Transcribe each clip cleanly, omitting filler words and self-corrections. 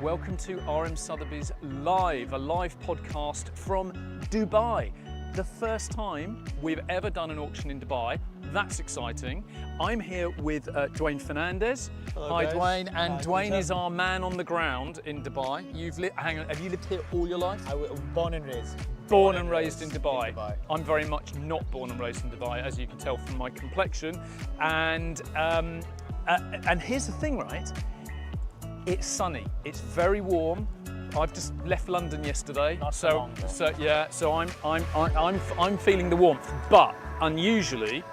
welcome to RM Sotheby's a live podcast from Dubai. The first time we've ever done an auction in Dubai. That's exciting. I'm here with Dwayne Fernandez. Hello, Hi, guys. Dwayne. And Hi, Dwayne Peter. is our man on the ground in Dubai. Hang on, have you lived here all your life? I was born and raised. Born and raised in Dubai. I'm very much not born and raised in Dubai, as you can tell from my complexion. And here's the thing, right? It's sunny. It's very warm. I've just left London yesterday, so I'm feeling the warmth. But unusually,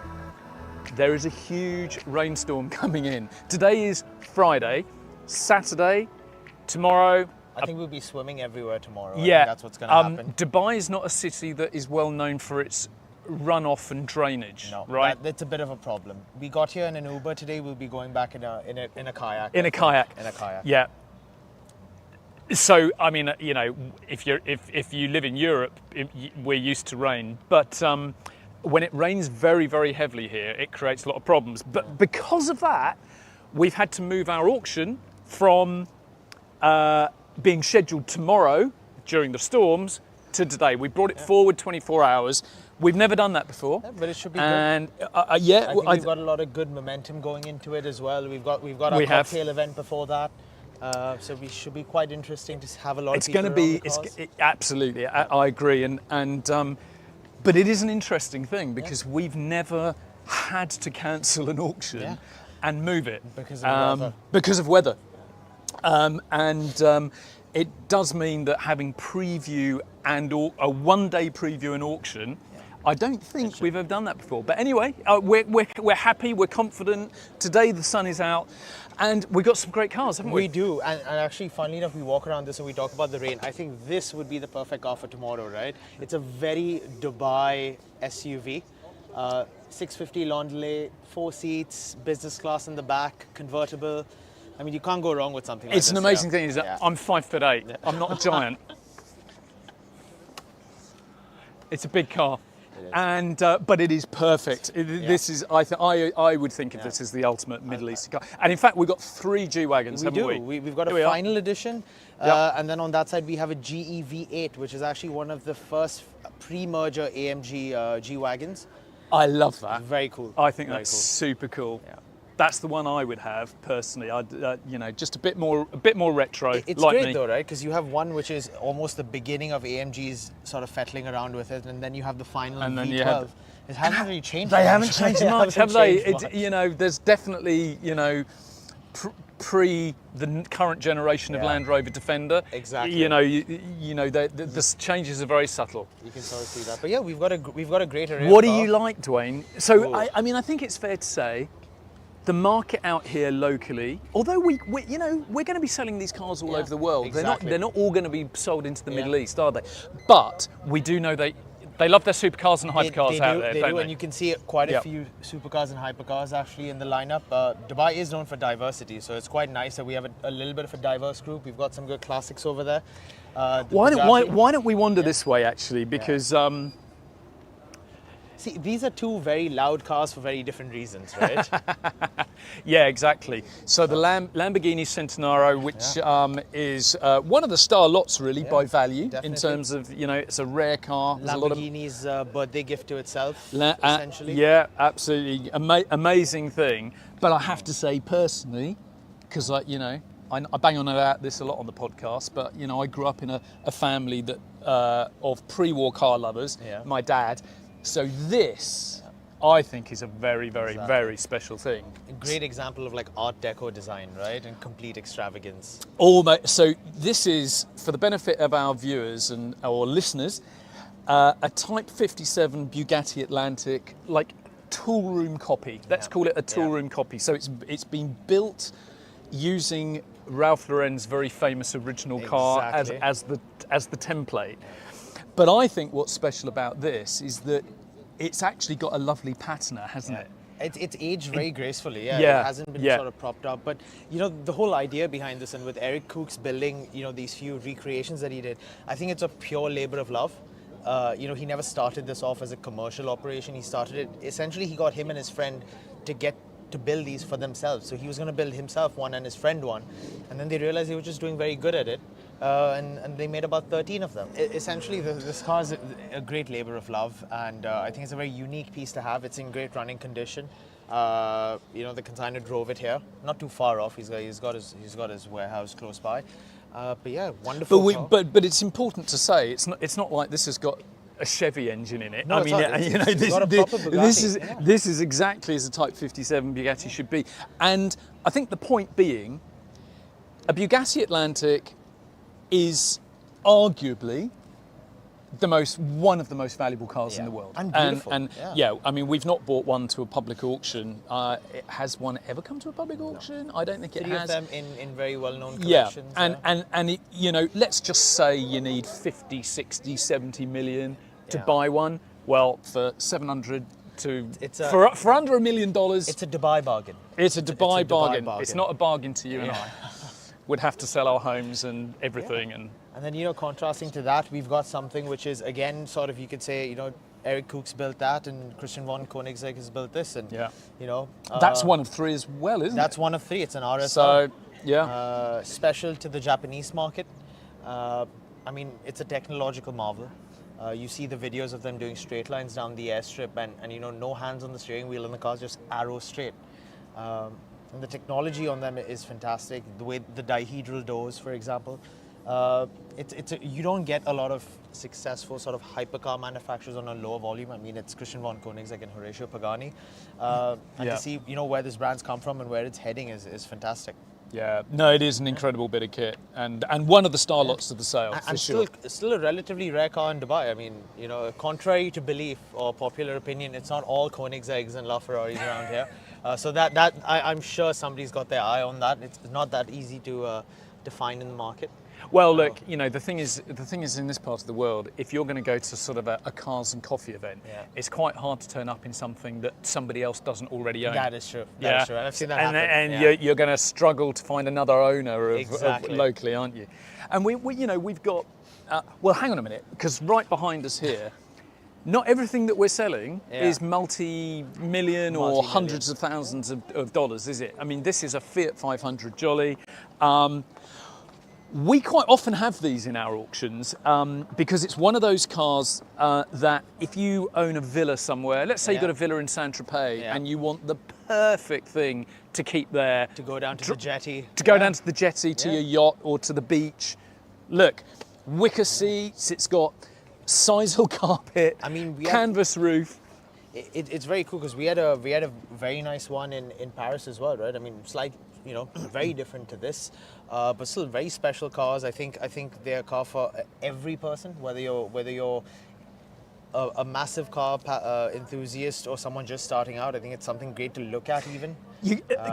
there is a huge rainstorm coming in. Today is Friday, Saturday, tomorrow. I think we'll be swimming everywhere tomorrow. I Yeah, think that's what's going to happen. Dubai is not a city that is well known for its runoff and drainage, No, right? That's a bit of a problem. We got here in an Uber today. We'll be going back in a kayak. In a kayak. In a kayak. Yeah. So I mean, you know, if you live in Europe, we're used to rain, but when it rains very, very heavily here, it creates a lot of problems. But because of that, we've had to move our auction from being scheduled tomorrow during the storms to today. We brought it forward 24 hours. We've never done that before. Yeah, but it should be and, good. I think we've got a lot of good momentum going into it as well. We've got our cocktail event before that. So we should be quite interesting to have a lot of people. Absolutely. I agree, but it is an interesting thing because we've never had to cancel an auction and move it because of weather. It does mean that having preview and a one-day preview and auction. I don't think we've ever done that before. But anyway, we're happy, we're confident. Today the sun is out and we've got some great cars, haven't we? We do. And actually, funnily enough, we walk around this and we talk about the rain. I think this would be the perfect car for tomorrow, right? It's a very Dubai SUV. 650 Landaulet, 4 seats, business class in the back, convertible. I mean, you can't go wrong with something like this. It's an amazing thing is that I'm 5'8". Yeah. I'm not a giant. It's a big car. And but it is perfect. This is I would think of this as the ultimate Middle Eastern car. And in fact, we've got 3 G-Wagons, haven't we? We've got a final edition, and then on that side we have a GE V8, which is actually one of the first pre-merger AMG G-Wagons. I love that. Very cool. I think that's super cool. Yeah. That's the one I would have personally. I'd just a bit more retro. It's like great me. though, right? Because you have one which is almost the beginning of AMG's sort of fettling around with it, and then you have the final and then V12. It hasn't really changed. They haven't changed much, have they? Much. There's definitely pre the current generation of Land Rover Defender. Exactly. The changes are very subtle. You can sort of see that. But yeah, we've got a great array. What do you like, Dwayne? So I think it's fair to say. The market out here locally, although we're going to be selling these cars all over the world. Exactly. They're not all going to be sold into the Middle East, are they? But we do know they love their supercars and hypercars out there, don't they? And you can see quite a few supercars and hypercars actually in the lineup. Dubai is known for diversity, so it's quite nice that we have a little bit of a diverse group. We've got some good classics over there. Why don't we wander this way actually? Because see, these are 2 very loud cars for very different reasons, right? Yeah, exactly. So the Lamborghini Centenaro, which is one of the star lots really by value, in terms of, it's a rare car. Lamborghini's birthday gift to itself, essentially. Yeah, absolutely. Amazing thing. But I have to say personally, because I bang on about this a lot on the podcast, but I grew up in a family that of pre-war car lovers, my dad. So this, I think, is a very, very, very special thing. A great example of like Art Deco design, right? And complete extravagance. So this is, for the benefit of our viewers or listeners, a Type 57 Bugatti Atlantic, like tool room copy. Let's call it a tool room copy. So it's been built using Ralph Lauren's very famous original car as the template. But I think what's special about this is that it's actually got a lovely patina, hasn't it? It's aged very gracefully, It hasn't been sort of propped up. But, the whole idea behind this, and with Eric Koch's building, these few recreations that he did, I think it's a pure labor of love. He never started this off as a commercial operation. He started it, essentially he got him and his friend to get to build these for themselves. So he was going to build himself one and his friend one, and then they realized he was just doing very good at it, and they made about 13 of them. Essentially, this car is a great labor of love, and I think it's a very unique piece to have. It's in great running condition. The consignor drove it here, not too far off. He's got his warehouse close by. But yeah, wonderful. But it's important to say it's not like this has got a Chevy engine in it. No, I mean, this is exactly as a Type 57 Bugatti should be. And I think the point being, a Bugatti Atlantic is arguably one of the most valuable cars in the world. And beautiful. And I mean, we've not bought one to a public auction. Has one ever come to a public auction? No. I don't think it has. Three of them in very well-known collections. And it, let's just say you need 50, 60, 70 million to buy one. Well, for 700 to for under $1 million, it's a Dubai bargain. It's a Dubai bargain. It's not a bargain to you and I. Would have to sell our homes and everything. And then, contrasting to that, we've got something which is, again, sort of, you could say, Eric Koch's built that, and Christian von Koenigsegg has built this, and that's one of three as well, isn't it? That's one of three. It's an RSR. So special to the Japanese market. I mean, it's a technological marvel. You see the videos of them doing straight lines down the airstrip, and no hands on the steering wheel, and the car's just arrow straight. And the technology on them is fantastic. The way the dihedral doors, for example, you don't get a lot of successful sort of hypercar manufacturers on a lower volume. I mean, it's Christian von Koenigsegg and Horatio Pagani, and to see where this brand's come from and where it's heading is fantastic. Yeah, no, it is an incredible bit of kit, and one of the star lots of the sale, for sure. Still a relatively rare car in Dubai. I mean, contrary to belief or popular opinion, it's not all Koenigsegg's and LaFerraris around here. So I'm sure somebody's got their eye on that. It's not that easy to find in the market. Well, look, the thing is in this part of the world, if you're going to go to sort of a cars and coffee event, it's quite hard to turn up in something that somebody else doesn't already own. That is true. That is true. I've seen that happen. And you're going to struggle to find another owner of locally, aren't you? And we've got. Well, hang on a minute, because right behind us here, not everything that we're selling is multi-million or hundreds of thousands of dollars, is it? I mean, this is a Fiat 500 Jolly. We quite often have these in our auctions because it's one of those cars that if you own a villa somewhere, let's say you've got a villa in Saint-Tropez and you want the perfect thing to keep there. To go down to the jetty. To go down to the jetty, to your yacht or to the beach. Look, wicker seats, it's got sisal carpet, canvas roof. It's very cool because we had a very nice one in Paris as well, right? I mean, very different to this, but still very special cars. I think they're a car for every person, whether you're a massive car enthusiast or someone just starting out. I think it's something great to look at even.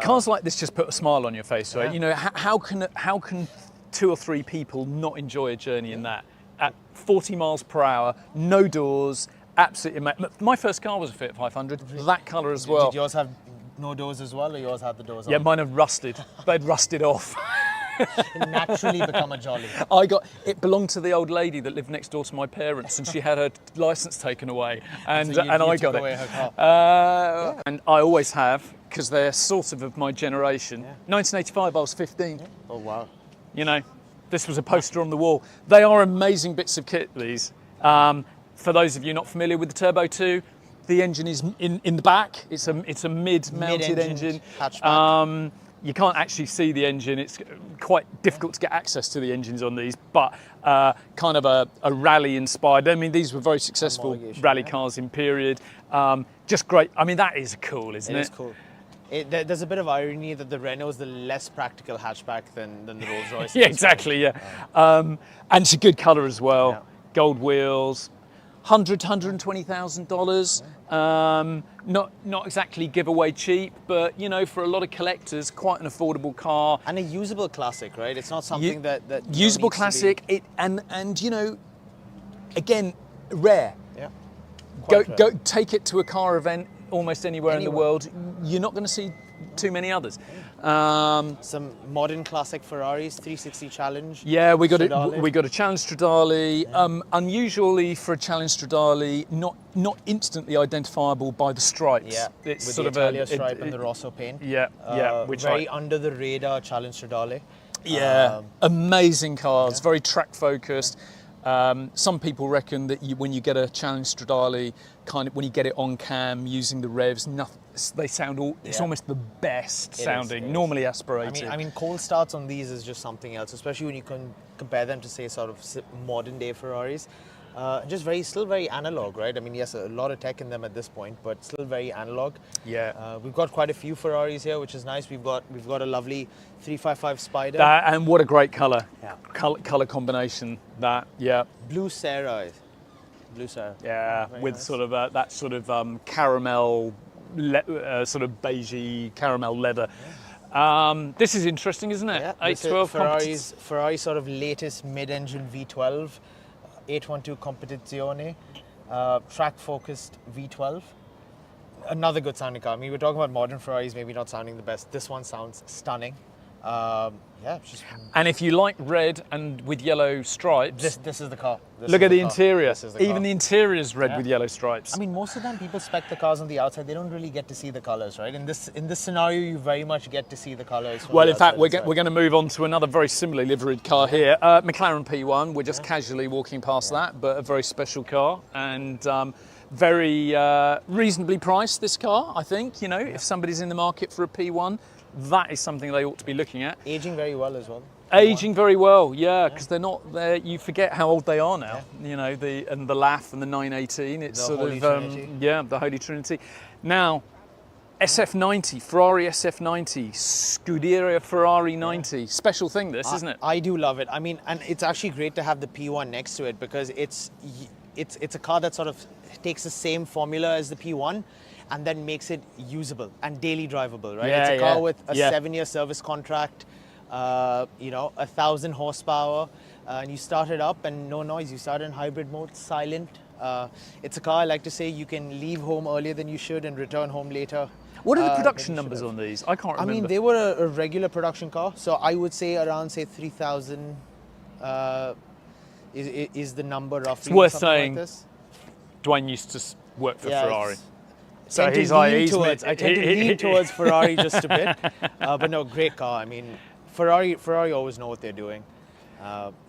Cars like this just put a smile on your face, right? How can 2 or 3 people not enjoy a journey in that? At 40 miles per hour, no doors, absolutely. My first car was a Fiat 500, that colour as well. Did yours have no doors as well, or yours had the doors on? Yeah, mine have rusted. They'd rusted off. It naturally become a Jolly. It belonged to the old lady that lived next door to my parents, and she had her licence taken away, and so I got away it. Her car. And I always have, because they're sort of my generation. 1985, I was 15. Oh wow. This was a poster on the wall. They are amazing bits of kit, these. For those of you not familiar with the Turbo 2, the engine is in the back. It's a mid-mounted engine. Hatchback. You can't actually see the engine. It's quite difficult to get access to the engines on these, but kind of a rally-inspired. I mean, these were very successful rally cars in period. Just great. I mean, that is cool, isn't it? It is cool. There's a bit of irony that the Renault is the less practical hatchback than the Rolls-Royce. Yeah, exactly, and it's a good colour as well. Yeah. Gold wheels, $120,000. Not exactly giveaway cheap, but for a lot of collectors, quite an affordable car. And a usable classic, right? It's not something that usable classic. Again, rare. Yeah. Go take it to a car event almost anywhere in the world. You're not going to see too many others. Some modern classic Ferraris, 360 Challenge. Yeah, we got Stradale. we got a Challenge Stradale. Unusually for a Challenge Stradale, not instantly identifiable by the stripes. Yeah, it's with sort the of Italia stripe and the Rosso paint. Yeah, which very under the radar Challenge Stradale. Yeah, amazing cars, very track focused. Some people reckon that when you get a Challenge Stradale, kind of when you get it on cam using the revs, they sound it's almost the best sounding, normally aspirated. I mean, cold starts on these is just something else, especially when you can compare them to say sort of modern day Ferraris. Just still very analog, right? I mean, yes, a lot of tech in them at this point, but still very analog. Yeah. We've got quite a few Ferraris here, which is nice. We've got a lovely 355 Spider. And what a great colour. Yeah. Colour combination. Blue Sarah. Yeah, very with nice. sort of that sort of caramel, sort of beigey caramel leather. This is interesting, isn't it? Yeah, 812 Ferrari sort of latest mid-engine V12, 812 Competizione, track-focused V12. Another good sounding car. I mean, we're talking about modern Ferraris maybe not sounding the best. This one sounds stunning. And if you like red and with yellow stripes, this is the car. Look at the interior. This is the Even car. the interior is red with yellow stripes. I mean, most of the time people spec the cars on the outside. They don't really get to see the colors, right? In this scenario, you very much get to see the colors. From Well, the in fact, outside we're going to move on to another very similarly liveried car here. McLaren P1. We're just casually walking past that, but a very special car and very reasonably priced. This car, I think. You know, if somebody's in the market for a P1, that is something they ought to be looking at. Aging very well as well. Aging very well, because they're not there. You forget how old they are now. You know, the LAF and the 918. It's The sort Holy of Trinity. the Holy Trinity. Now, SF90, Ferrari SF90, Scuderia Ferrari 90. Special thing, this, isn't it? I do love it. I mean, and it's actually great to have the P1 next to it because it's a car that sort of takes the same formula as the P1 and then makes it usable and daily drivable, right? It's a car with a 7-year service contract, 1,000 horsepower, and you start it up and no noise. You start in hybrid mode, silent. It's a car, I like to say, you can leave home earlier than you should and return home later. What are the production numbers on these? I can't remember. I mean, they were a regular production car, so I would say around, say, 3,000 is the number roughly. It's worth something like saying this. Dwayne used to work for Ferrari. So I tend to lean towards Ferrari just a bit, but no, great car. I mean, Ferrari always know what they're doing.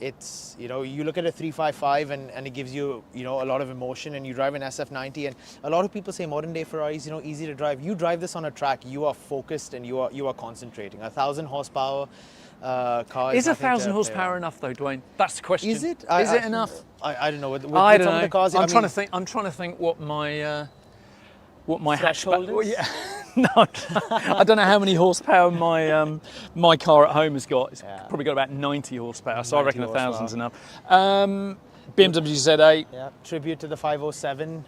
It's, you look at a 355 and it gives you, a lot of emotion, and you drive an SF90, and a lot of people say modern day Ferraris, easy to drive. You drive this on a track, you are focused and you are concentrating. 1,000 horsepower car. Is 1,000 horsepower enough though, Dwayne? That's the question. Is it? Is it enough? I don't know. With I don't some know. of the cars, I'm trying to think what my threshold hatchback. is? Yeah. No, I don't know how many horsepower my car at home has got. It's probably got about 90 horsepower, so I reckon 1,000's enough. BMW Z8. Yeah, tribute to the 507.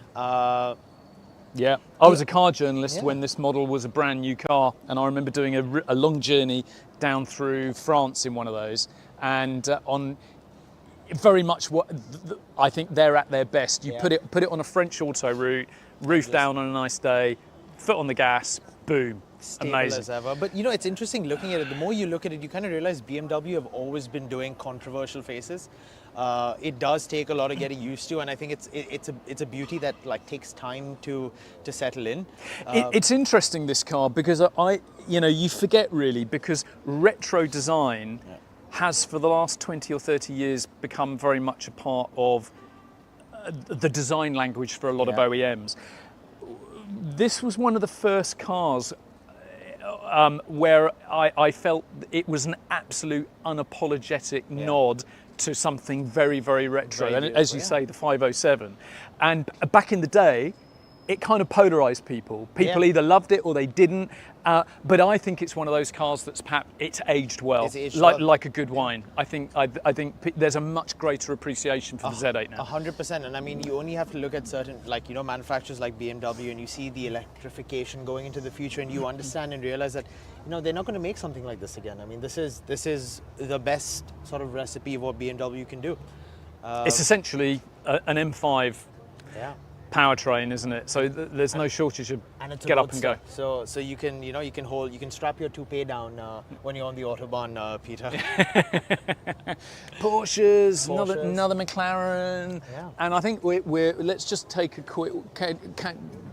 Yeah, I was a car journalist when this model was a brand new car, and I remember doing a long journey down through France in one of those, and on very much what I think they're at their best. You put it on a French auto route, roof down on a nice day, foot on the gas, boom. Stable Amazing. as ever. But it's interesting looking at it. The more you look at it, you kind of realize BMW have always been doing controversial faces. It does take a lot of getting used to, and I think it's a beauty that takes time to settle in. It's interesting, this car, because you forget really, because retro design has for the last 20 or 30 years become very much a part of the design language for a lot of OEMs. This was one of the first cars where I felt it was an absolute unapologetic nod to something very, very retro. Very and as you say, the 507. And back in the day, it kind of polarized people. People either loved it or they didn't. But I think it's one of those cars that's it's aged well, like a good wine. I think there's a much greater appreciation for the Z8 now. 100%. And I mean, you only have to look at certain, manufacturers like BMW, and you see the electrification going into the future, and you understand and realize that, they're not going to make something like this again. I mean, this is the best sort of recipe of what BMW can do. It's essentially an M5. Yeah. powertrain, isn't it? So there's no shortage of And it's a get up and go. roadster. So you can, you can strap your toupee down when you're on the Autobahn, Peter. Porsches, Porsches. another McLaren, Yeah. and I think let's just take a quick.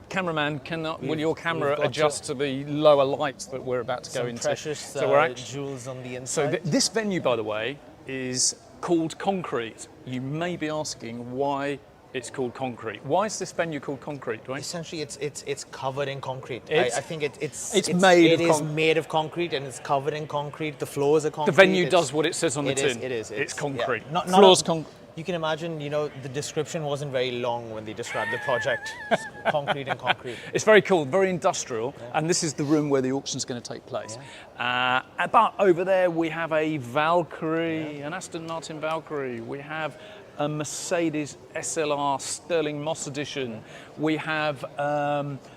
Cameraman, will your camera we've got adjust to the lower lights that we're about to go Some into? precious So we're jewels on the So inside. this venue, by the way, is called Concrete. You may be asking why it's called Concrete. Why is this venue called Concrete, Dwayne? Essentially, it's covered in concrete. It's- I think it's made of It is made of concrete and it's covered in concrete. The floors are The concrete. venue It's- does what it says on the It is. tin. It is. It's concrete. Yeah. Not Floors a- concrete. You can imagine, the description wasn't very long when they described the project. It's concrete and concrete. It's very cool, very industrial, and this is the room where the auction's going to take place. But over there we have a Valkyrie, an Aston Martin Valkyrie. We have a Mercedes SLR Sterling Moss Edition. We have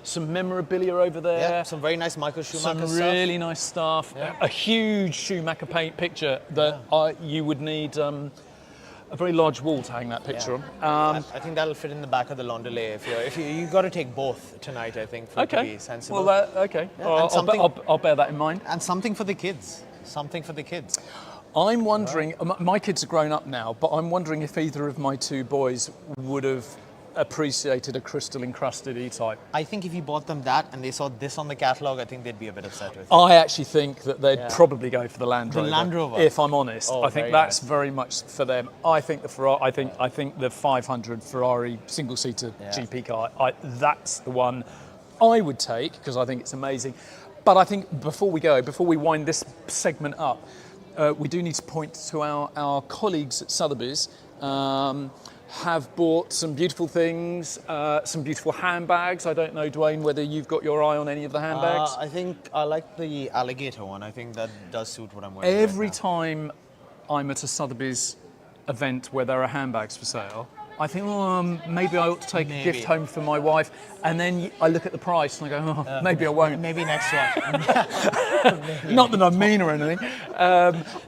some memorabilia over there. Yeah, some very nice Michael Schumacher Some stuff. really nice stuff. Yeah. A huge Schumacher paint picture that you would need a very large wall to hang that picture on. I think that'll fit in the back of the Londelay. If you got to take both tonight, I think, for it to be sensible. Well, okay. Yeah, Well, and something- I'll bear that in mind. And something for the kids. Something for the kids. I'm wondering, my kids are grown up now, but I'm wondering if either of my two boys would have appreciated a crystal encrusted E-Type. I think if you bought them that and they saw this on the catalogue, I think they'd be a bit upset with it. I actually think that they'd Yeah. probably go for the Land The Rover. Land Rover. If I'm honest, Oh, I think very that's nice. very much for them. I think the Ferrari. I think the 500 Ferrari single-seater GP car. That's the one I would take because I think it's amazing. But I think before we wind this segment up, we do need to point to our colleagues at Sotheby's. Have bought some beautiful things, some beautiful handbags. I don't know, Dwayne, whether you've got your eye on any of the handbags. I think I like the alligator one. I think that does suit what I'm wearing. Every right now. time I'm at a Sotheby's event where there are handbags for sale, I think, maybe I ought to take a gift home for my wife. And then I look at the price and I go, maybe I won't. Maybe next one. Not that I'm mean or anything.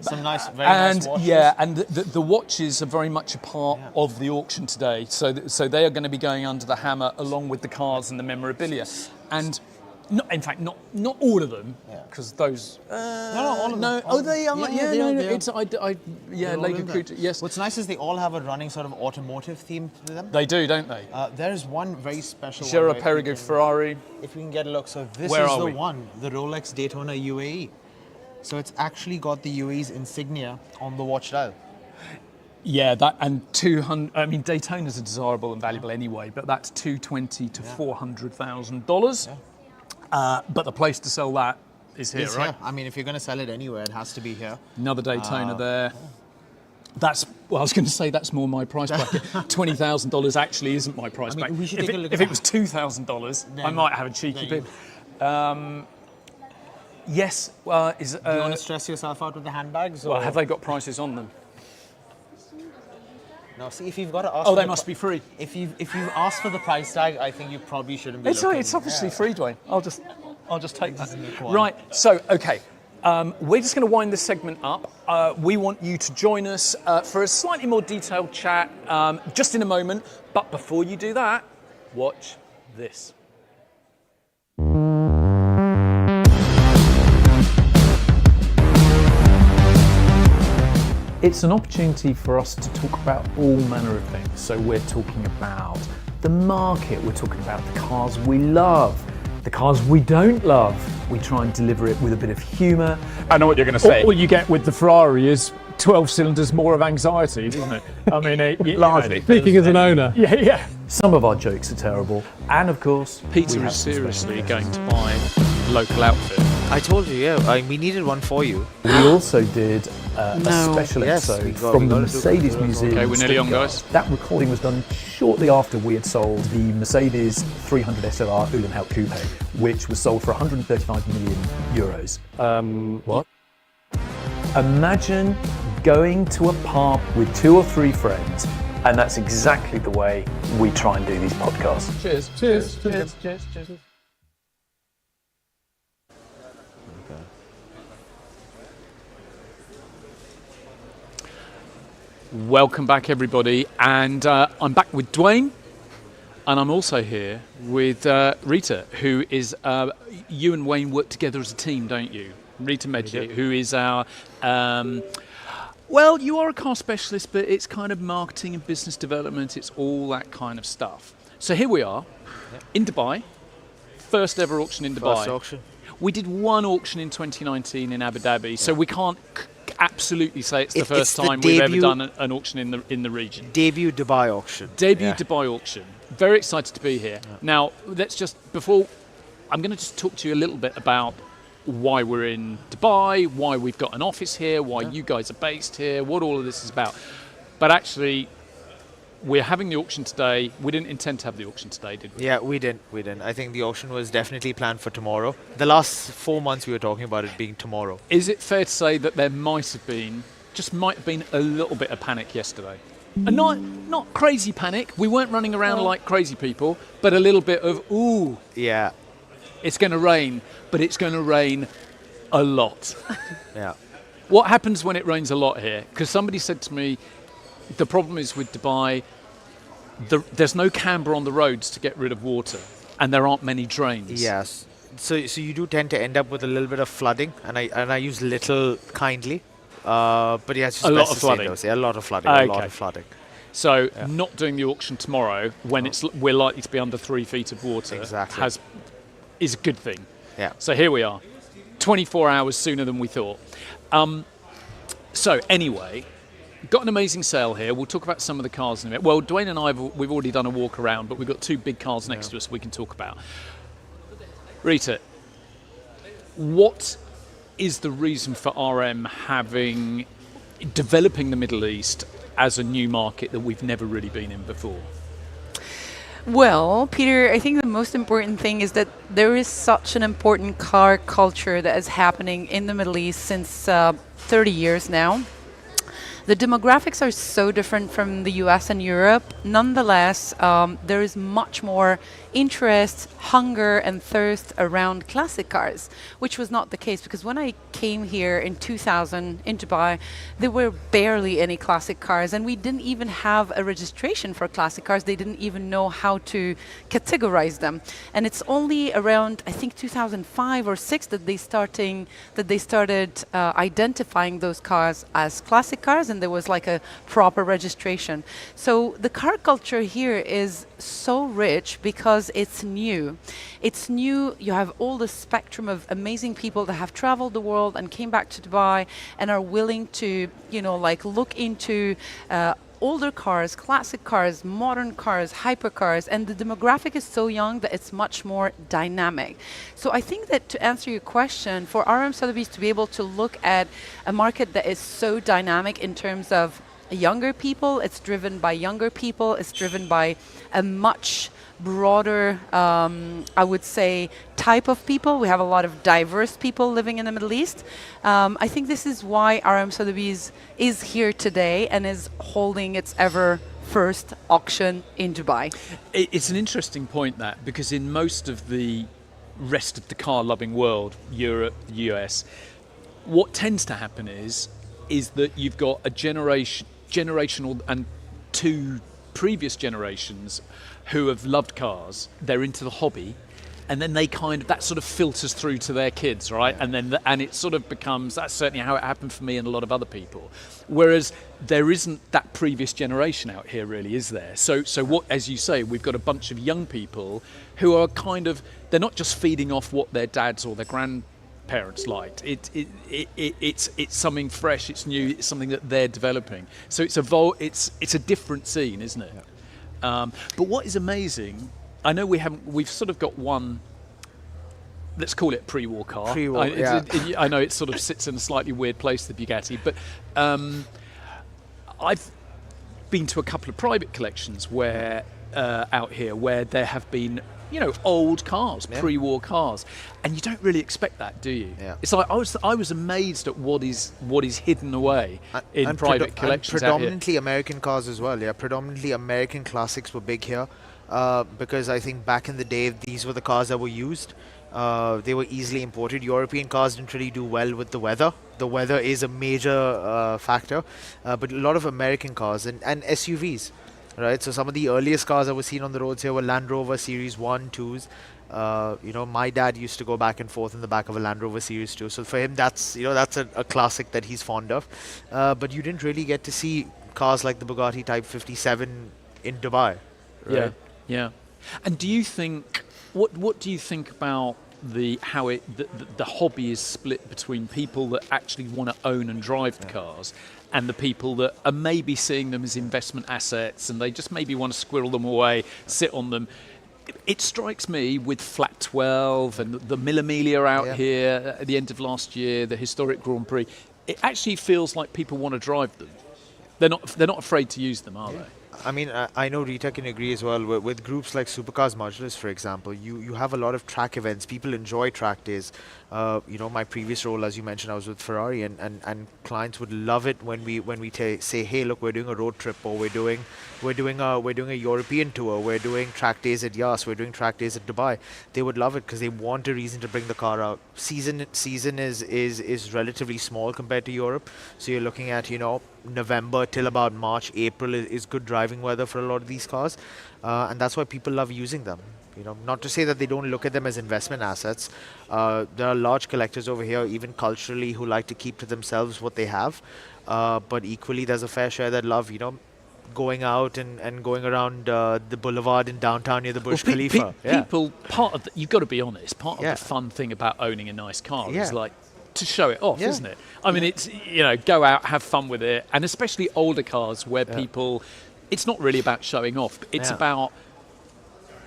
Some nice, very nice watches. And the watches are very much a part of the auction today. So they are going to be going under the hammer along with the cars and the memorabilia. And in fact, not all of them, because those. No, all of them. No, All they are. yeah, they are, they are. They're all Lego in there. Couture. Yes, What's nice is they all have a running sort of automotive theme to them. they do, don't they? There's one very special Gerard one. where if you Perregaux can- Ferrari. If we can get a look, so this Where is are the we? one, the Rolex Daytona UAE. So it's actually got the UAE's insignia on the watch dial. Yeah, that and 200. I mean, Daytonas are desirable and valuable anyway, but that's $220,000 to $400,000. But the place to sell that is here, It's right? here. I mean, if you're going to sell it anywhere, it has to be here. Another Daytona there. That's, well, I was going to say that's more my price bracket. $20,000 actually isn't my price bracket. we should take a look if at it was $2,000, I Then- might have a cheeky bit. Yes, is Do you want to stress yourself out with the handbags? well, or- have they got prices on them? No, see, if you've got to ask. Oh, for they the must be free. If you've asked for the price tag, I think you probably shouldn't be. It's looking. obviously free, Dwayne. I'll just take that. one. Right. So, okay. We're just going to wind this segment up. We want you to join us for a slightly more detailed chat just in a moment. But before you do that, watch this. It's an opportunity for us to talk about all manner of things. So we're talking about the market, we're talking about the cars we love, the cars we don't love. We try and deliver it with a bit of humour. I know what you're going to say. All you get with the Ferrari is 12 cylinders more of anxiety, isn't it? I mean, Largely. Speaking as an owner. yeah. Some of our jokes are terrible. And of course, Peter is seriously going to buy a local outfit. I told you, we needed one for you. We also did a special yes, episode we got- from we the gotta do Mercedes it. Museum. Okay, we're in nearly on, Stuttgart. guys. That recording was done shortly after we had sold the Mercedes 300 SLR Uhlenhaut Coupe, which was sold for 135 million euros. What? Imagine going to a pub with 2 or 3 friends, and that's exactly the way we try and do these podcasts. Cheers. Cheers. Cheers. Welcome back, everybody, and I'm back with Dwayne. And I'm also here with Rita, who is, you and Wayne work together as a team, don't you? Rita Medji, who is our, well, you are a car specialist, but it's kind of marketing and business development, it's all that kind of stuff. So here we are, in Dubai, first ever auction in Dubai. First auction. We did one auction in 2019 in Abu Dhabi, so we can't absolutely say it's the first time we've ever done an auction in the region. Debut Dubai auction. Debut Dubai auction. Very excited to be here. Now, let's just, I'm going to just talk to you a little bit about why we're in Dubai, why we've got an office here, why you guys are based here, what all of this is about. But actually, we're having the auction today. We didn't intend to have the auction today, did we? Yeah, we didn't. I think the auction was definitely planned for tomorrow. The last 4 months we were talking about it being tomorrow. Is it fair to say that there might have been a little bit of panic yesterday? And not crazy panic. We weren't running around like crazy people, but a little bit of, ooh, Yeah, it's going to rain, but it's going to rain a lot. yeah. What happens when it rains a lot here? Because somebody said to me, the problem is with Dubai, there's no camber on the roads to get rid of water, and there aren't many drains. Yes. So you do tend to end up with a little bit of flooding, and I use little kindly. But yeah, it's just A lot best of to say flooding. those. Yeah, a lot of flooding. Okay. A lot of flooding. So not doing the auction tomorrow when we're likely to be under 3 feet of water Exactly. is a good thing. Yeah. So here we are, 24 hours sooner than we thought. So anyway, got an amazing sale here. We'll talk about some of the cars in a minute. Well, Dwayne and I, we've already done a walk around, but we've got 2 big cars next to us we can talk about. Rita, what is the reason for RM developing the Middle East as a new market that we've never really been in before? Well, Peter, I think the most important thing is that there is such an important car culture that is happening in the Middle East since 30 years now. The demographics are so different from the US and Europe. Nonetheless, there is much more interest, hunger, and thirst around classic cars, which was not the case because when I came here in 2000 in Dubai, there were barely any classic cars, and we didn't even have a registration for classic cars. They didn't even know how to categorize them. And it's only around, I think, 2005 or 6 that they started identifying those cars as classic cars, and there was like a proper registration. So the car culture here is so rich because it's new. It's new. You have all the spectrum of amazing people that have traveled the world and came back to Dubai and are willing to, look into older cars, classic cars, modern cars, hypercars, and the demographic is so young that it's much more dynamic. So I think that to answer your question, for RM Sotheby's to be able to look at a market that is so dynamic in terms of younger people, it's driven by younger people, it's driven by a much broader, I would say, type of people. We have a lot of diverse people living in the Middle East. I think this is why RM Sotheby's is here today and is holding its ever first auction in Dubai. It's an interesting point, that, because in most of the rest of the car-loving world, Europe, the US, what tends to happen is that you've got a generational and 2 previous generations who have loved cars, they're into the hobby, and then that sort of filters through to their kids, right? Yeah. And it sort of becomes, that's certainly how it happened for me and a lot of other people. Whereas there isn't that previous generation out here, really, is there? So what, as you say, we've got a bunch of young people who are they're not just feeding off what their dads or their grandparents liked. It's something fresh, it's new, it's something that they're developing. So it's a different scene, isn't it? Yeah. But what is amazing, I know we've sort of got one, let's call it pre-war car. Pre-war, I know it sort of sits in a slightly weird place, the Bugatti, but I've been to a couple of private collections out here where there have been old cars, pre-war cars, and you don't really expect that, do you? Yeah. It's like I was amazed at what is hidden away in private collections. And predominantly American cars as well. Yeah, predominantly American classics were big here, because I think back in the day these were the cars that were used. They were easily imported. European cars didn't really do well with the weather. The weather is a major factor, but a lot of American cars and SUVs. right? So some of the earliest cars that were seen on the roads here were Land Rover Series 1, 2s. My dad used to go back and forth in the back of a Land Rover Series 2. So for him, that's a classic that he's fond of. But you didn't really get to see cars like the Bugatti Type 57 in Dubai, right? Yeah, yeah. And do you think what do you think about how the hobby is split between people that actually want to own and drive the cars, and the people that are maybe seeing them as investment assets and they just maybe want to squirrel them away, sit on them? It strikes me with Flat 12 and the Mille Miglia out here at the end of last year, the historic Grand Prix. It actually feels like people want to drive them. They're not afraid to use them, are they? I mean, I know Rita can agree as well. With groups like Supercars Majlis, for example, you have a lot of track events. People enjoy track days. My previous role, as you mentioned, I was with Ferrari, and clients would love it when we say, hey, look, we're doing a road trip, or we're doing a European tour, we're doing track days at Yas, we're doing track days at Dubai. They would love it because they want a reason to bring the car out. Season is relatively small compared to Europe, so you're looking at November till about March, April is good driving weather for a lot of these cars, and that's why people love using them. Not to say that they don't look at them as investment assets. There are large collectors over here, even culturally, who like to keep to themselves what they have. But equally, there's a fair share that love, going out and going around the boulevard in downtown near the Burj Khalifa. People, you've got to be honest, part of the fun thing about owning a nice car is like to show it off, isn't it? I mean, it's, go out, have fun with it. And especially older cars where people, it's not really about showing off, but it's about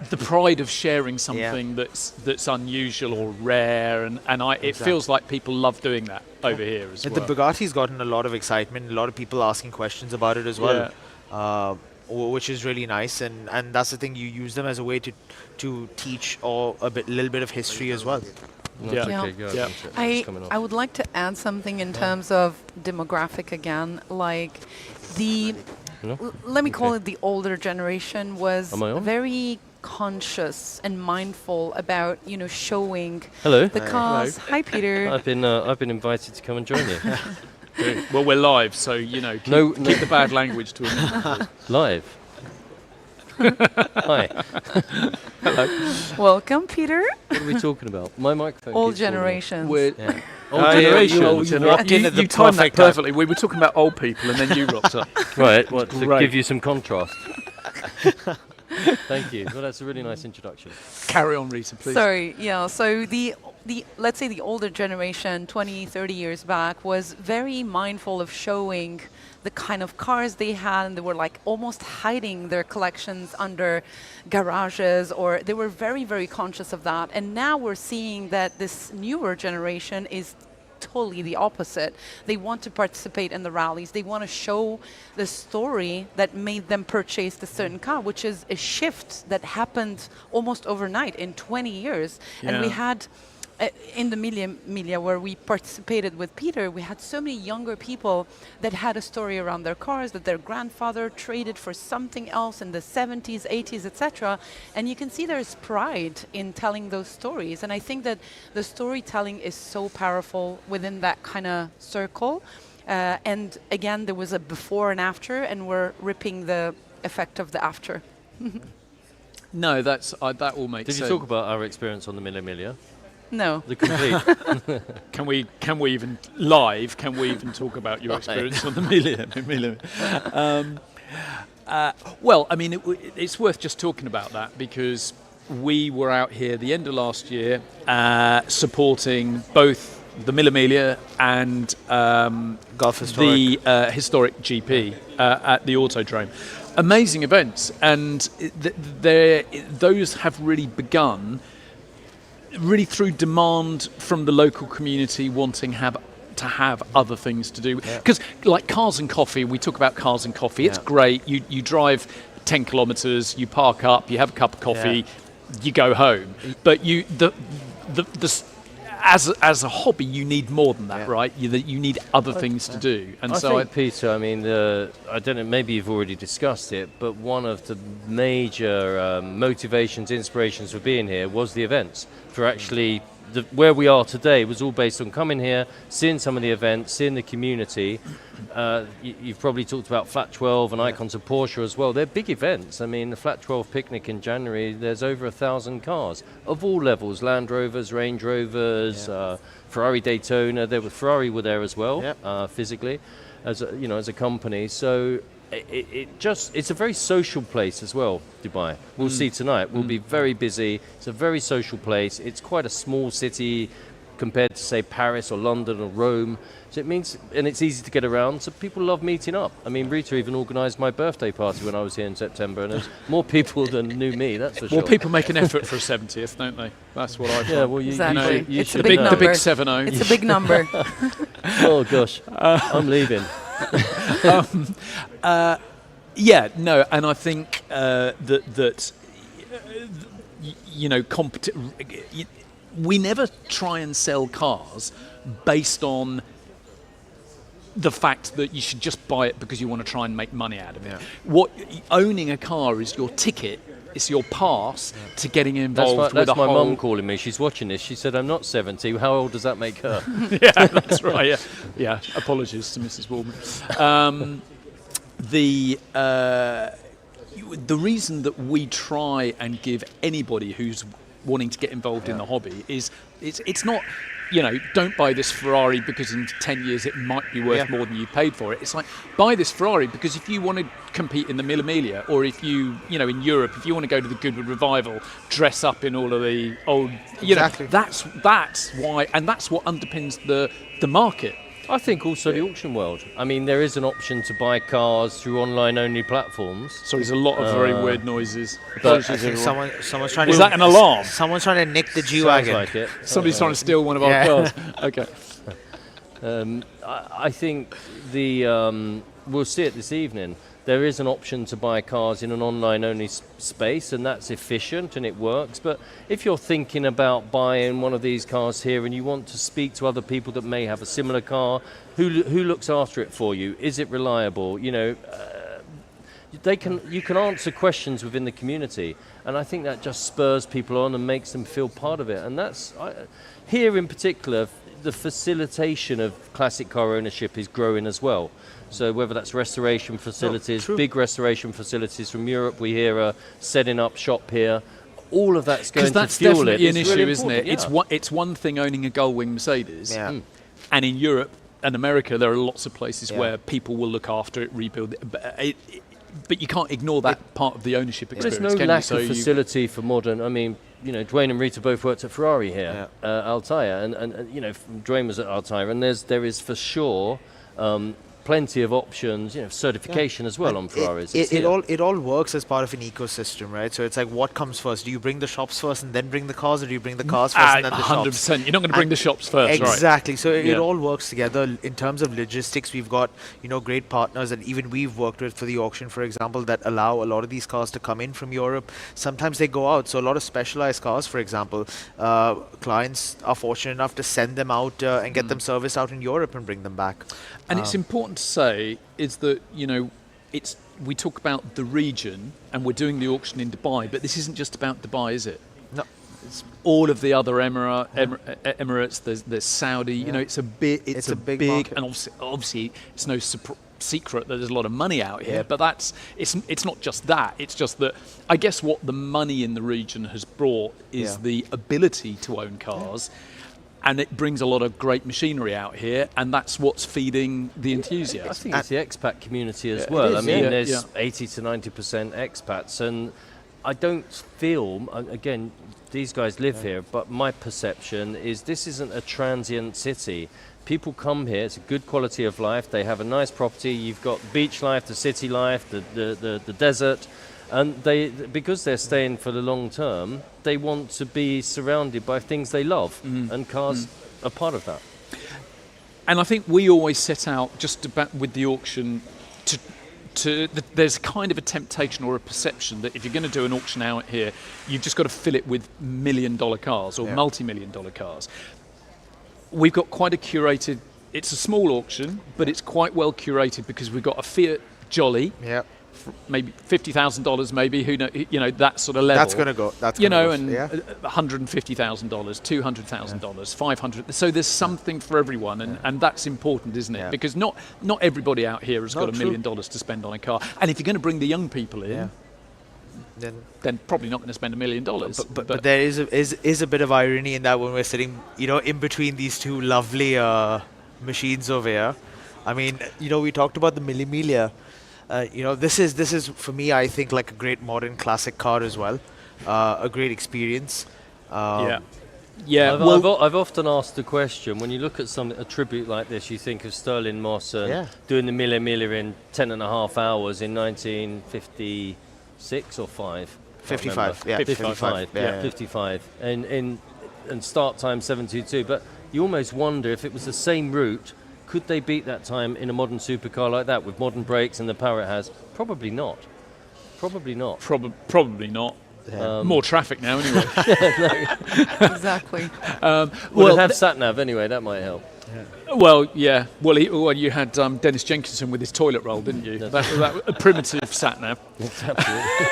the pride of sharing something that's unusual or rare, and it feels like people love doing that over here as well. The Bugatti's gotten a lot of excitement, a lot of people asking questions about it as well, which is really nice, and that's the thing, you use them as a way to teach or little bit of history as well. I would like to add something in terms of demographic again, like let me call it the older generation was very conscious and mindful about showing the cars. Hello. Hi, Peter. I've been invited to come and join you. Well, we're live, so keep the bad language to a minimum. Live. Hi. Hello. Welcome, Peter. What are we talking about? My microphone. Old generations. Old generation. You timed that perfectly. We were talking about old people, and then you rocked up. Right. Well, to give you some contrast. Thank you. Well, that's a really nice introduction. Carry on, Rita, please. Sorry, so the let's say the older generation 20, 30 years back was very mindful of showing the kind of cars they had, and they were like almost hiding their collections under garages, or they were very, very conscious of that. And now we're seeing that this newer generation is totally the opposite. They want to participate in the rallies. They want to show the story that made them purchase a certain car, which is a shift that happened almost overnight in 20 years. And we had in the Miglia, where we participated with Peter, we had so many younger people that had a story around their cars that their grandfather traded for something else in the 70s, 80s, etc. And you can see there's pride in telling those stories. And I think that the storytelling is so powerful within that kind of circle. And again, there was a before and after, and we're ripping the effect of the after. No, that all makes sense. Did you talk about our experience on the Mille Miglia? No. The complete. Can we even talk about your experience on the Mille? Well, I mean, it's worth just talking about that because we were out here the end of last year supporting both the Mille Miglia and the historic GP at the Autodrome. Amazing events, and those have really begun really through demand from the local community wanting to have other things to do. Because like cars and coffee, we talk about cars and coffee, it's great. You drive 10 kilometres, you park up, you have a cup of coffee, you go home. But as a hobby, you need more than that, right? You need other things to do. And I think, Peter, I mean, I don't know, maybe you've already discussed it, but one of the major motivations, inspirations for being here was the events, for actually where we are today was all based on coming here, seeing some of the events, seeing the community. You've probably talked about Flat 12 and Icons of Porsche as well. They're big events. I mean, the Flat 12 picnic in January, there's over 1,000 cars of all levels, Land Rovers, Range Rovers, Ferrari Daytona. Ferrari were there as well, physically, as a company. So it's a very social place as well, Dubai. We'll see tonight. We'll be very busy. It's a very social place. It's quite a small city compared to, say, Paris or London or Rome. So it means, and it's easy to get around, so people love meeting up. I mean, Rita even organised my birthday party when I was here in September, and there's more people than knew me, that's for sure. Well, people make an effort for a 70th, don't they? That's what I find. Yeah, well, Exactly. you It's should a big know. The big number. 7-0. It's a big number. Oh, gosh. I'm leaving. Yeah, no, and I think we never try and sell cars based on the fact that you should just buy it because you want to try and make money out of it. What owning a car is your ticket. It's your pass to getting involved with That's a my whole. mum calling me. She's watching this. She said, I'm not 70. How old does that make her? Yeah, that's right. Yeah, yeah. Apologies to Mrs. Waldman. The reason that we try and give anybody who's wanting to get involved in the hobby is it's not, don't buy this Ferrari because in 10 years it might be worth more than you paid for it. It's like, buy this Ferrari because if you want to compete in the Mille Miglia, or if you, in Europe, if you want to go to the Goodwood Revival, dress up in all of the old, Exactly. that's why, and that's what underpins the market. I think also the auction world. I mean, there is an option to buy cars through online-only platforms. So there's a lot of very weird noises. I Apologies, think everyone. someone's trying Was to. that an alarm? Someone's trying to nick the Sounds G-Wagon. like it. Somebody's trying to steal one of our cars. Okay. I think we'll see it this evening. There is an option to buy cars in an online-only space, and that's efficient and it works. But if you're thinking about buying one of these cars here and you want to speak to other people that may have a similar car, who looks after it for you? Is it reliable? You can answer questions within the community, and I think that just spurs people on and makes them feel part of it. And that's here in particular, the facilitation of classic car ownership is growing as well. So whether that's restoration facilities, big restoration facilities from Europe, we hear are setting up shop here. All of that's going to that's fuel it. definitely an It's issue, really isn't it? important, It's one thing owning a Gullwing Mercedes, Yeah. and in Europe and America there are lots of places where people will look after it, rebuild it. But you can't ignore that part of the ownership experience. There's no can you? lack So of you- facility for modern. I mean, Dwayne and Rita both worked at Ferrari here, Altair, and Dwayne was at Altair, and there is for sure plenty of options, certification as well on Ferraris. It all works as part of an ecosystem, right? So it's like, what comes first? Do you bring the shops first and then bring the cars, or do you bring the cars first and then the shops? 100%. You're not going to bring the shops first, right? Exactly. So it Yeah. all works together. In terms of logistics, we've got great partners, and even we've worked with for the auction, for example, that allow a lot of these cars to come in from Europe. Sometimes they go out. So a lot of specialized cars, for example, clients are fortunate enough to send them out and get them serviced out in Europe and bring them back. And it's important to say is that, we talk about the region and we're doing the auction in Dubai, but this isn't just about Dubai, is it? No. It's all of the other Emirates, there's Saudi, it's a big market. and obviously it's no secret that there's a lot of money out here, but it's not just that, it's just that I guess what the money in the region has brought is the ability to own cars. And it brings a lot of great machinery out here, and that's what's feeding the enthusiasts. I think it's the expat community as well. is, I mean, yeah. there's Yeah. 80 to 90% expats, and I don't feel, again, these guys live here, but my perception is this isn't a transient city. People come here, it's a good quality of life, they have a nice property, you've got beach life, the city life, the desert, and because they're staying for the long term, they want to be surrounded by things they love, and cars are part of that. And I think we always set out just about with the auction there's kind of a temptation or a perception that if you're going to do an auction out here, you've just got to fill it with $1 million cars or multi-million-dollar cars. We've got quite a curated, it's a small auction, but it's quite well curated because we've got a Fiat Jolly, maybe $50,000, maybe who know, that sort of level. That's going to go. That's you gonna know, go, and yeah. $150,000, $200,000, $500. So there's something for everyone, and that's important, isn't it? Yeah. Because not everybody out here has got $1 million to spend on a car, and if you're going to bring the young people in, then probably not going to spend $1 million. But there is a bit of irony in that when we're sitting, in between these two lovely machines over here. I mean, we talked about the Mille Miglia. This is for me, I think, like a great modern classic car as well. A great experience. Yeah. I've often asked the question, when you look at a tribute like this, you think of Sterling Moss and doing the Mille Miglia in 10.5 hours in 1956 or 5. 55. Yeah, 55. Yeah. 55. And start time 7:22. But you almost wonder if it was the same route, could they beat that time in a modern supercar like that with modern brakes and the power it has? Probably not. Probably not. Probably not. More traffic now, anyway. Exactly. Well, have sat-nav anyway, that might help. Well, yeah. Well, you had Dennis Jenkinson with his toilet roll, didn't you? That a primitive sat-nav. Absolutely.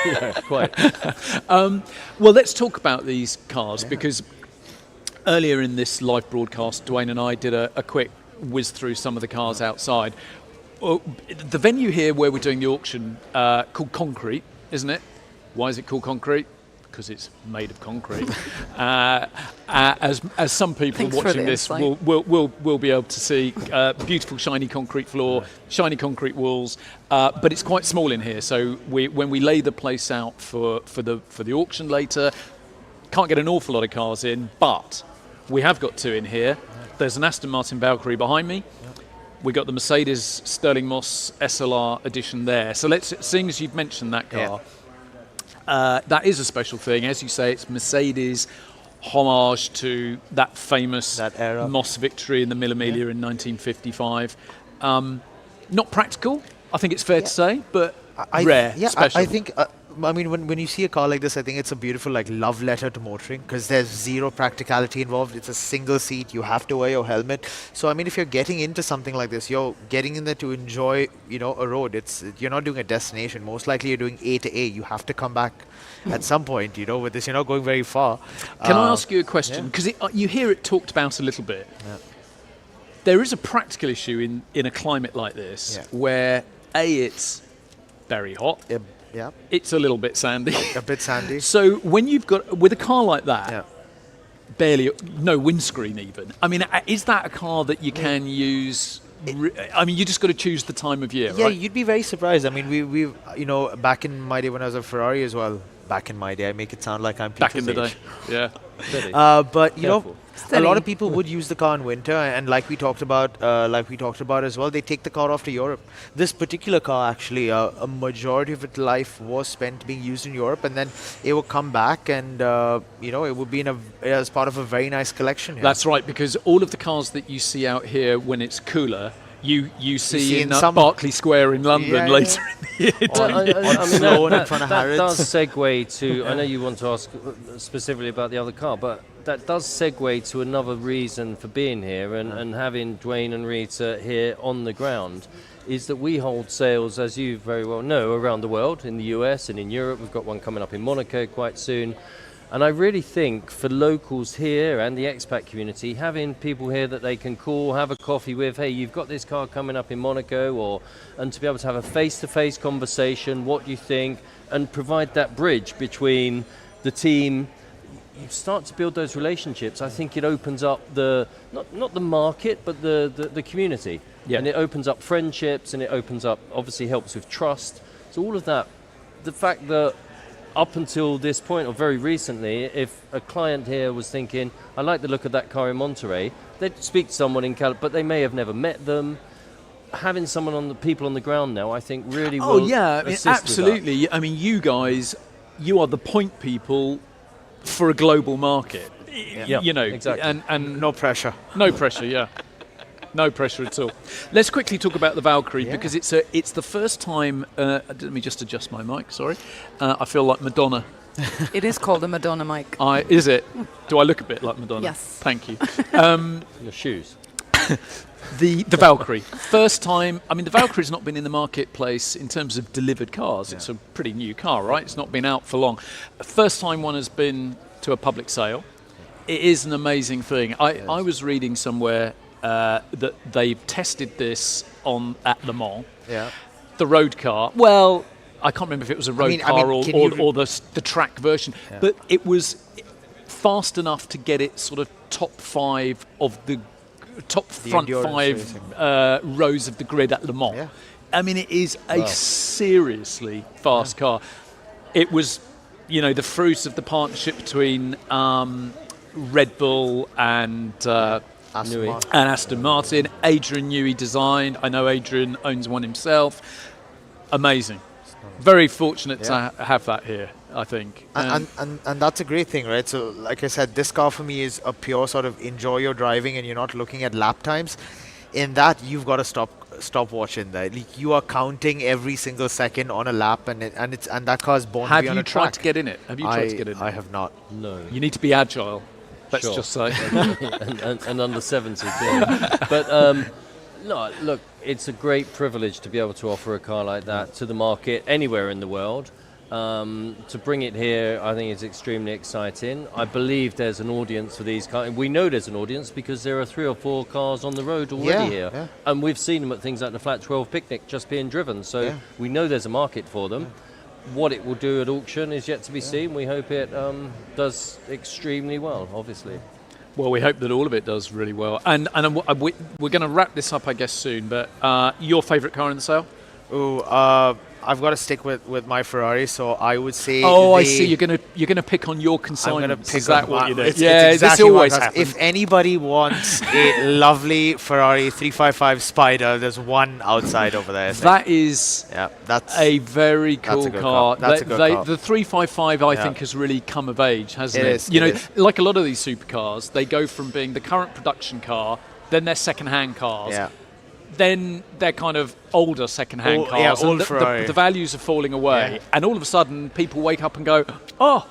Yeah, quite. Well, let's talk about these cars, because earlier in this live broadcast, Dwayne and I did a quick whiz through some of the cars outside. Well, the venue here where we're doing the auction, called Concrete, isn't it? Why is it called Concrete? Because it's made of concrete. As some people Thanks watching this will be able to see, beautiful shiny concrete floor, shiny concrete walls, but it's quite small in here. So when we lay the place out for the auction later, can't get an awful lot of cars in, but we have got two in here. There's an Aston Martin Valkyrie behind me. We got the Mercedes Sterling Moss SLR edition there. So seeing as you've mentioned that car, that is a special thing. As you say, it's Mercedes homage to that famous era. Moss victory in the Mille Miglia in 1955. Not practical, I think it's fair to say, but rare, special. I think. I mean, when you see a car like this, I think it's a beautiful love letter to motoring, because there's zero practicality involved. It's a single seat. You have to wear your helmet. So I mean, if you're getting into something like this, you're getting in there to enjoy, a road. You're not doing a destination. Most likely, you're doing A to A. You have to come back at some point. With this, you're not going very far. Can I ask you a question? Because you hear it talked about a little bit. Yeah. There is a practical issue in a climate like this, where it's very hot. Yeah. It's a little bit sandy. A bit sandy. So when you've got, with a car like that, barely, no windscreen even, I mean, is that a car that you can use? I mean, you just got to choose the time of year, right? Yeah, you'd be very surprised. I mean, we back in my day when I was a Ferrari as well, back in my day, I make it sound like I'm back in the day. Yeah. But a lot of people would use the car in winter, and like we talked about as well, they take the car off to Europe. This particular car, actually, a majority of its life was spent being used in Europe, and then it would come back, and it would be as part of a very nice collection here. That's right, because all of the cars that you see out here when it's cooler, you see in Berkeley Square in London later in the year. That does segue to, I know you want to ask specifically about the other car, but that does segue to another reason for being here and having Dwayne and Rita here on the ground, is that we hold sales, as you very well know, around the world, in the US and in Europe. We've got one coming up in Monaco quite soon. And I really think for locals here and the expat community, having people here that they can call, have a coffee with, hey, you've got this car coming up in Monaco, and to be able to have a face-to-face conversation, what do you think, and provide that bridge between the team. You start to build those relationships. I think it opens up not the market, but the community. Yeah. And it opens up friendships, and it opens up, obviously helps with trust. So all of that, the fact that up until this point, or very recently, if a client here was thinking, I like the look of that car in Monterey, they'd speak to someone in California, but they may have never met them. Having people on the ground now, I think really will assist absolutely. With that. I mean, you guys, you are the point people for a global market. Yeah, exactly. And no pressure. No pressure, yeah. No pressure at all. Let's quickly talk about the Valkyrie, because it's the first time. Let me just adjust my mic. Sorry, I feel like Madonna. It is called a Madonna mic. Is it? Do I look a bit like Madonna? Yes. Thank you. Your shoes. The Valkyrie. First time, I mean, the Valkyrie's not been in the marketplace in terms of delivered cars. It's a pretty new car, right? It's not been out for long. First time one has been to a public sale. It is an amazing thing. I was reading somewhere that they've tested this at Le Mans. Yeah. The road car. Well, I can't remember if it was a road car or the track version, but it was fast enough to get it sort of top 5 of the front 5 rows of the grid at Le Mans. Yeah. I mean, it is a seriously fast car. It was, the fruit of the partnership between Red Bull and Aston Martin. Adrian Newey designed. I know Adrian owns one himself. Amazing. Very fortunate to have that here, I think. And that's a great thing, right? So, like I said, this car for me is a pure sort of enjoy your driving, and you're not looking at lap times. In that, you've got a stopwatch in there. Like, you are counting every single second on a lap, and that car is born to be on a track. Have you tried to get in it? I have not. No. You need to be agile. Let's just say. and under 70 too. But no, look, it's a great privilege to be able to offer a car like that to the market anywhere in the world. To bring it here, I think is extremely exciting. I believe there's an audience for these cars. We know there's an audience because there are 3 or 4 cars on the road already here. Yeah. And we've seen them at things like the Flat 12 Picnic just being driven. So we know there's a market for them. What it will do at auction is yet to be seen. We hope it does extremely well, obviously. Well, we hope that all of it does really well. And we're going to wrap this up, I guess, soon. But your favourite car in the sale? I've got to stick with my Ferrari, so I would say. I see. You're gonna pick on your consignments. Is that what you do? It's exactly this always happens. If anybody wants a lovely Ferrari 355 Spider, there's one outside over there. That is that's a very cool car. That's a good car. The 355, I think, has really come of age, hasn't it? It is. Like a lot of these supercars, they go from being the current production car, then they're second-hand cars. Yeah. Then they're kind of older second-hand cars, and the values are falling away. And all of a sudden, people wake up and go, "Oh,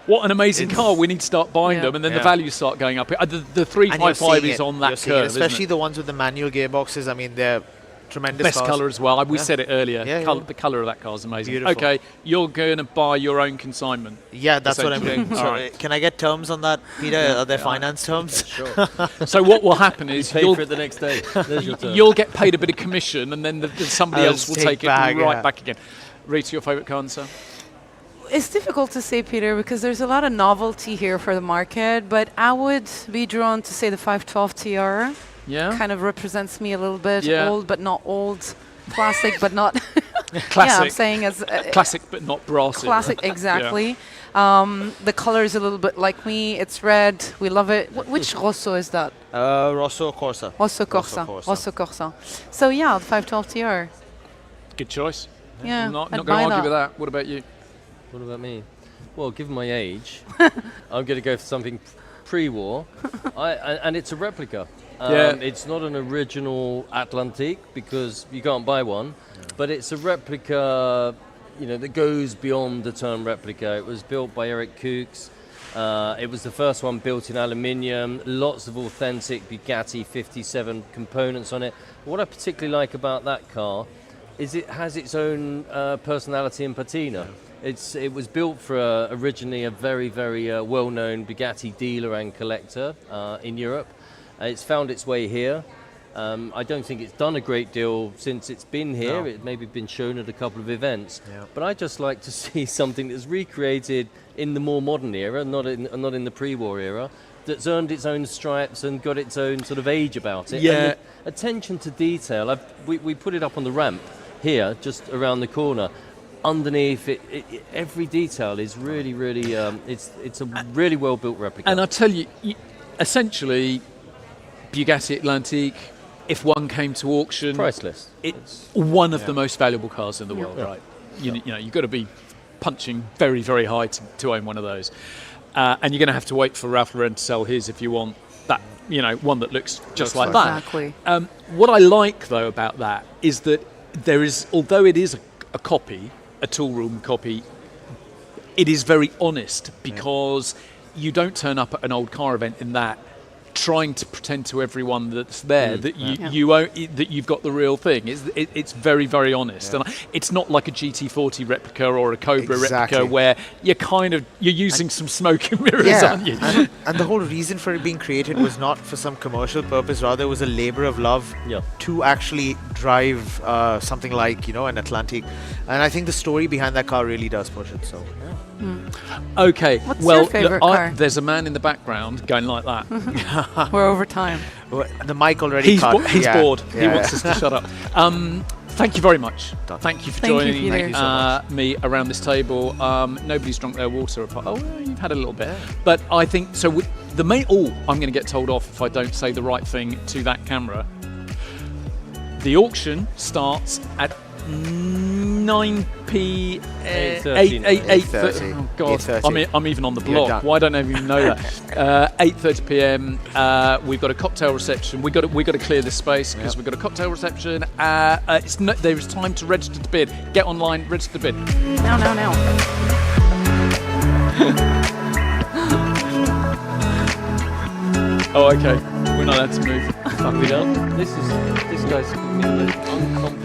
what an amazing car! We need to start buying them." And then the values start going up. The 355 is on that curve, especially the ones with the manual gearboxes. I mean, they're tremendous. Best cars. colour as well. We said it earlier. The colour of that car is amazing. Beautiful. Okay, you're going to buy your own consignment. Yeah, that's what I'm doing. All right. Can I get terms on that, Peter? Are there finance terms? Sure. So what will happen is pay for it the next day. There's your term. you'll get paid a bit of commission, and then somebody else will take it right back again. Rita, your favourite car, sir? It's difficult to say, Peter, because there's a lot of novelty here for the market, but I would be drawn to say the 512 TR. Yeah. Kind of represents me a little bit. Yeah. Old but not old. Classic but not... Classic. Yeah, I'm saying as... classic but not brassy. Classic, exactly. The color is a little bit like me. It's red. We love it. Which Rosso is that? Rosso Corsa. Rosso Corsa. So yeah, the 512 TR. Good choice. Yeah. I'm not going to argue with that. What about you? What about me? Well, given my age, I'm going to go for something pre-war, and it's a replica. It's not an original Atlantique because you can't buy one, but it's a replica, that goes beyond the term replica. It was built by Eric Koux. It was the first one built in aluminium. Lots of authentic Bugatti 57 components on it. What I particularly like about that car is it has its own personality and patina. It was built for originally a very, very well-known Bugatti dealer and collector in Europe. It's found its way here. I don't think it's done a great deal since it's been here. No. It maybe been shown at a couple of events. Yeah. But I just like to see something that's recreated in the more modern era, not in the pre-war era, that's earned its own stripes and got its own sort of age about it. Yeah. And the attention to detail. We put it up on the ramp here, just around the corner. Underneath it, every detail is really, really. It's a really well built replica. And I tell you, essentially, Bugatti Atlantique, if one came to auction, priceless. It's one of the most valuable cars in the world, right? You've got to be punching very, very high to own one of those, and you're going to have to wait for Ralph Lauren to sell his if you want that, one that looks just like that. Exactly. What I like though about that is that there is, although it is a copy, a tool room copy, it is very honest because you don't turn up at an old car event in that trying to pretend to everyone that's there that Yeah. that you've got the real thing. It's very, very honest, and it's not like a GT40 replica or a Cobra Exactly. replica where you're using some smoke and mirrors, aren't you? And the whole reason for it being created was not for some commercial purpose, rather it was a labor of love Yeah. to actually drive something like, an Atlantic. And I think the story behind that car really does push it. So Okay, What's well, your favorite car? there's a man in the background going like that. We're over time. the mic already He's cut. he's Yeah. bored. He Yeah. wants us to shut up. Thank you very much. Done. Thank you for Thank you, joining Peter. Thank you so much. me around this table. Nobody's drunk their water apart. Oh, well, you've had a little bit. But I think so. I'm going to get told off if I don't say the right thing to that camera. The auction starts at 9 p. 8:30. 8:30. Oh God, 8:30. I'm even on the You're block. done. Why don't I even know that? 8:30 p.m. We've got a cocktail reception. We got to clear this space because we've got a cocktail reception. There is time to register to bid. Get online, register to bid. Now. Oh, okay. We're not allowed to move. Fuck, we don't. This guy's unconfident.